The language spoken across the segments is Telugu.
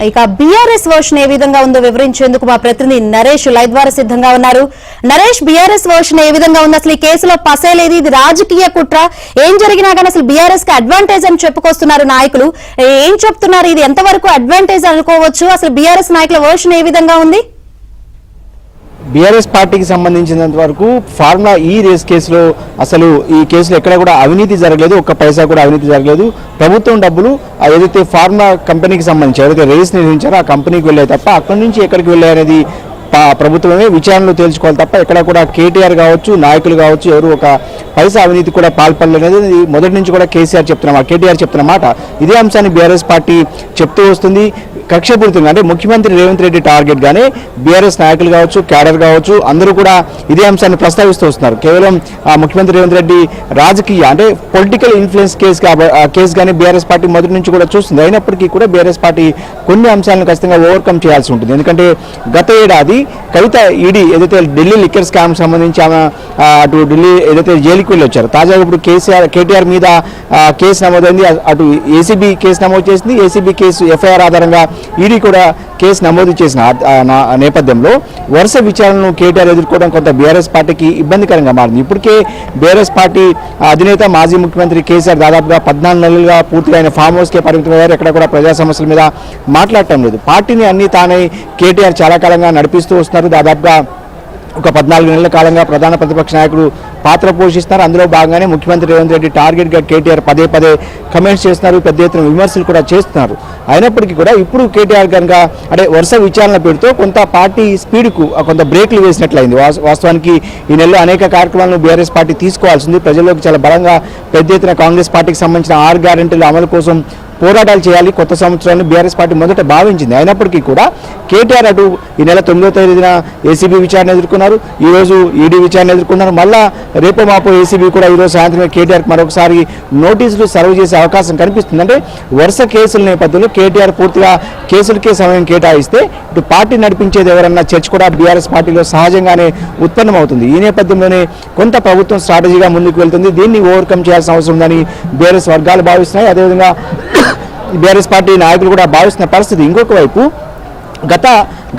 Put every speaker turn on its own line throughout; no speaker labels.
ఇక బీఆర్ఎస్ వర్షన్ ఏ విధంగా ఉందో వివరించేందుకు మా ప్రతినిధి నరేష్ లైవ్ ద్వారా సిద్ధంగా ఉన్నారు. నరేష్, బీఆర్ఎస్ వర్షన్ ఏ విధంగా ఉంది? అసలు ఈ కేసులో పసేలేదు, ఇది రాజకీయ కుట్ర, ఏం జరిగినా కానీ అసలు బీఆర్ఎస్ కి అడ్వాంటేజ్ అని చెప్పుకొస్తున్నారు నాయకులు. ఏం చెప్తున్నారు? ఇది ఎంతవరకు అడ్వాంటేజ్ అనుకోవచ్చు? అసలు బీఆర్ఎస్ నాయకుల వర్షన్ ఏ విధంగా ఉంది?
బీఆర్ఎస్ పార్టీకి సంబంధించినంత వరకు ఫార్ములా ఈ రేస్ కేసులో అసలు ఈ కేసులో ఎక్కడ కూడా అవినీతి జరగలేదు, ఒక్క పైసా కూడా అవినీతి జరగలేదు. ప్రభుత్వం డబ్బులు ఏదైతే ఫార్ములా కంపెనీకి సంబంధించి ఏదైతే రేస్ నిర్వహించారో ఆ కంపెనీకి వెళ్ళాయి తప్ప అక్కడి నుంచి ఎక్కడికి వెళ్ళాయనేది ప్రభుత్వమే విచారణలో తేల్చుకోవాలి తప్ప ఎక్కడ కూడా కేటీఆర్ కావచ్చు, నాయకులు కావచ్చు, ఎవరు ఒక పైసా అవినీతి కూడా పాల్పడలేదనేది మొదటి నుంచి కూడా కేటీఆర్ చెప్తున్న మాట. ఇదే అంశాన్ని బీఆర్ఎస్ పార్టీ చెప్తూ వస్తుంది. కక్షపూరితంగా అంటే ముఖ్యమంత్రి రేవంత్ రెడ్డి టార్గెట్ గానే బీఆర్ఎస్ నాయకులు కావచ్చు, క్యాడర్ కావచ్చు, అందరూ కూడా ఇదే అంశాన్ని ప్రస్తావిస్తూ వస్తున్నారు. కేవలం ముఖ్యమంత్రి రేవంత్ రెడ్డి రాజకీయ అంటే పొలిటికల్ ఇన్ఫ్లుయెన్స్ కేసు కానీ బీఆర్ఎస్ పార్టీ మొదటి నుంచి కూడా చూస్తుంది. అయినప్పటికీ కూడా బీఆర్ఎస్ పార్టీ కొన్ని అంశాలను ఖచ్చితంగా ఓవర్కమ్ చేయాల్సి ఉంటుంది. ఎందుకంటే గత ఏడాది కవిత ఈడీ ఏదైతే ఢిల్లీ లిక్కర్ స్కామ్ సంబంధించి ఆమె అటు ఢిల్లీ ఏదైతే జైలుకి వెళ్ళి వచ్చారు, తాజాగా ఇప్పుడు కేటీఆర్ మీద కేసు నమోదైంది. అటు ఏసీబీ కేసు నమోదు చేసింది. ఏసీబీ కేసు ఎఫ్ఐఆర్ ఆధారంగా ఈడీ కూడా కేసు నమోదు చేసిన నేపథ్యంలో వరుస విచారణను కేటీఆర్ ఎదుర్కోవడం కొంత బీఆర్ఎస్ పార్టీకి ఇబ్బందికరంగా మారింది. ఇప్పటికే బీఆర్ఎస్ పార్టీ అధినేత మాజీ ముఖ్యమంత్రి కేసీఆర్ దాదాపుగా 14 నెలలుగా పూర్తిగా ఆయన ఫామ్ హౌస్కే పరిమితమయ్యారు. ఎక్కడ కూడా ప్రజా సమస్యల మీద మాట్లాడటం లేదు. పార్టీని అన్ని తానే కేటీఆర్ చాలా కాలంగా నడిపిస్తూ వస్తున్నారు. దాదాపుగా ఒక 14 నెలల కాలంగా ప్రధాన ప్రతిపక్ష నాయకుడు పాత్ర పోషిస్తున్నారు. అందులో భాగంగానే ముఖ్యమంత్రి రేవంత్ రెడ్డి టార్గెట్గా కేటీఆర్ పదే కమెంట్స్ చేస్తున్నారు, పెద్ద ఎత్తున విమర్శలు కూడా చేస్తున్నారు. అయినప్పటికీ కూడా ఇప్పుడు కేటీఆర్ కనుక అంటే వరుస విచారణ పేరుతో కొంత పార్టీ స్పీడ్కు కొంత బ్రేక్లు వేసినట్లయింది. వాస్తవానికి ఈ నెలలో అనేక కార్యక్రమాలను బీఆర్ఎస్ పార్టీ తీసుకోవాల్సింది. ప్రజల్లోకి చాలా బలంగా పెద్ద ఎత్తున కాంగ్రెస్ పార్టీకి సంబంధించిన 6 గ్యారెంటీల అమలు కోసం పోరాటాలు చేయాలి కొత్త సంవత్సరాన్ని బీఆర్ఎస్ పార్టీ మొదట భావించింది. అయినప్పటికీ కూడా కేటీఆర్ అటు ఈ నెల 9వ తేదీన ఏసీబీ విచారణ ఎదుర్కొన్నారు, ఈరోజు ఈడీ విచారణ ఎదుర్కొన్నారు. మళ్ళా రేపు మాపో ఏసీబీ కూడా ఈరోజు సాయంత్రం కేటీఆర్కి మరొకసారి నోటీసులు సర్వ్ చేసే అవకాశం కనిపిస్తుంది. అంటే వరుస కేసుల నేపథ్యంలో కేటీఆర్ పూర్తిగా కేసులకే సమయం కేటాయిస్తే ఇటు పార్టీ నడిపించేది ఎవరన్నా చర్చ కూడా బీఆర్ఎస్ పార్టీలో సహజంగానే ఉత్పన్నమవుతుంది. ఈ నేపథ్యంలోనే కొంత ప్రభుత్వం స్ట్రాటజీగా ముందుకు వెళ్తుంది. దీన్ని ఓవర్కమ్ చేయాల్సిన అవసరం ఉందని బీఆర్ఎస్ వర్గాలు భావిస్తున్నాయి. అదేవిధంగా బీఆర్ఎస్ పార్టీ నాయకులు కూడా భావిస్తున్న పరిస్థితి. ఇంకొక వైపు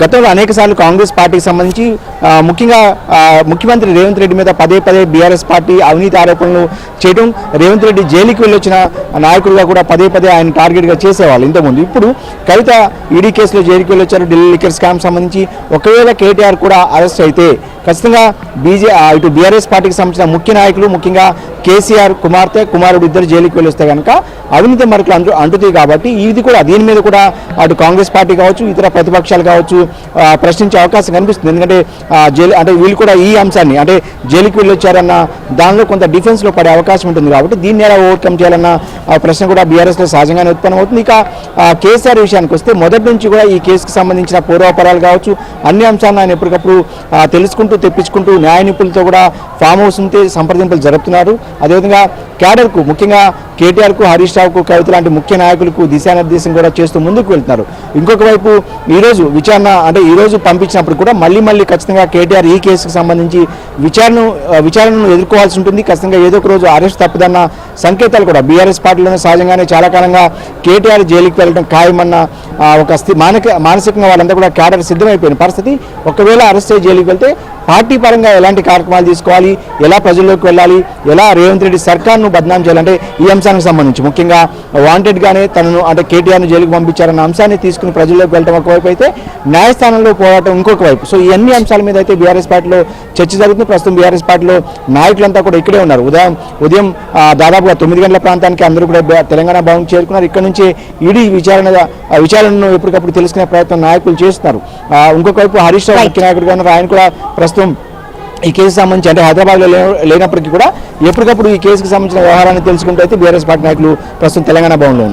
గతంలో అనేక సార్లు కాంగ్రెస్ పార్టీకి సంబంధించి ముఖ్యంగా ముఖ్యమంత్రి రేవంత్ రెడ్డి మీద పదే బీఆర్ఎస్ పార్టీ అవినీతి ఆరోపణలు చేయడం, రేవంత్ రెడ్డి జైలుకి వెళ్ళొచ్చిన నాయకులుగా కూడా పదే ఆయన టార్గెట్గా చేసేవాళ్ళు ఇంతకుముందు. ఇప్పుడు కవిత ఈడీ కేసులో జైలుకి వెళ్ళొచ్చారు. ఢిల్లీ లిక్కర్ స్కామ్ సంబంధించి ఒకవేళ కేటీఆర్ కూడా అరెస్ట్ అయితే ఖచ్చితంగా ఇటు బీఆర్ఎస్ పార్టీకి సంబంధించిన ముఖ్య నాయకులు, ముఖ్యంగా కేసీఆర్ కుమారుడు ఇద్దరు జైలుకి వెళ్ళొస్తే కనుక అవినీతి మరకలు అంటుతాయి. కాబట్టి ఇది కూడా దీని మీద కూడా అటు కాంగ్రెస్ పార్టీ కావచ్చు, ఇతర ప్రతిపక్షాలు కావచ్చు ప్రశ్నించే అవకాశం కనిపిస్తుంది. ఎందుకంటే అంటే వీళ్ళు కూడా ఈ అంశాన్ని అంటే జైలుకి వెళ్ళొచ్చారన్న దానిలో కొంత డిఫెన్స్లో పడే అవకాశం ఉంటుంది. కాబట్టి దీన్ని ఎలా ఓవర్కమ్ చేయాలన్న ప్రశ్న కూడా బీఆర్ఎస్లో సహజంగానే ఉత్పన్నమవుతుంది. ఇక కేసీఆర్ విషయానికి వస్తే మొదటి నుంచి కూడా ఈ కేసుకు సంబంధించిన పూర్వాపరాలు కావచ్చు అన్ని అంశాలను ఆయన ఎప్పటికప్పుడు తెలుసుకుంటూ తెప్పించుకుంటూ న్యాయ నిపుణులతో కూడా ఫామ్ హౌస్ ఉంటే సంప్రదింపులు జరుపుతున్నారు. అదేవిధంగా క్యాడర్కు ముఖ్యంగా కేటీఆర్కు, హరీష్ రావుకు, కవిత లాంటి ముఖ్య నాయకులకు దిశానిర్దేశం కూడా చేస్తూ ముందుకు వెళ్తున్నారు. ఇంకొక వైపు ఈరోజు విచారణ అంటే ఈరోజు పంపించినప్పుడు కూడా మళ్ళీ ఖచ్చితంగా కేటీఆర్ ఈ కేసుకు సంబంధించి విచారణను ఎదుర్కోవాల్సి ఉంటుంది. ఖచ్చితంగా ఏదో ఒక రోజు అరెస్ట్ తప్పదన్న సంకేతాలు కూడా బీఆర్ఎస్ పార్టీలోనే సహజంగానే చాలా కాలంగా కేటీఆర్ జైలుకి వెళ్ళడం ఖాయమన్న ఒక మానసికంగా వాళ్ళంతా కూడా క్యాడర్ సిద్ధమైపోయిన పరిస్థితి. ఒకవేళ అరెస్ట్ అయ్యి జైలుకి వెళ్తే పార్టీ పరంగా ఎలాంటి కార్యక్రమాలు తీసుకోవాలి, ఎలా ప్రజల్లోకి వెళ్ళాలి, ఎలా రేవంత్ రెడ్డి సర్కార్ను బద్నాం చేయాలంటే ఈ అంశానికి సంబంధించి ముఖ్యంగా వాంటెడ్గానే తనను అంటే కేటీఆర్ను జైలుకు పంపించారన్న అంశాన్ని తీసుకుని ప్రజల్లోకి వెళ్ళడం ఒకవైపు అయితే న్యాయస్థానంలో పోరాటం ఇంకొక వైపు. సో ఈ అన్ని అంశాల మీద అయితే బీఆర్ఎస్ పార్టీలో చర్చ జరుగుతుంది. ప్రస్తుతం బీఆర్ఎస్ పార్టీలో నాయకులంతా కూడా ఇక్కడే ఉన్నారు. ఉదయం దాదాపుగా 9 గంటల ప్రాంతానికి అందరూ కూడా తెలంగాణ భవన్కి చేరుకున్నారు. ఇక్కడ నుంచి ఈడీ విచారణను ఎప్పటికప్పుడు తెలుసుకునే ప్రయత్నం నాయకులు చేస్తున్నారు. ఇంకొక వైపు హరీష్ రావు ముఖ్య నాయకుడుగా ఉన్నారు. ఆయన కూడా ప్రస్తుతం ఈ కేసు సంబంధించి అంటే హైదరాబాద్లో లేనప్పటికీ కూడా ఎప్పటికప్పుడు ఈ కేసుకు సంబంధించిన వ్యవహారాన్ని తెలుసుకుంటూ అయితే బీఆర్ఎస్ పార్టీ నాయకులు ప్రస్తుతం తెలంగాణ భవన్లో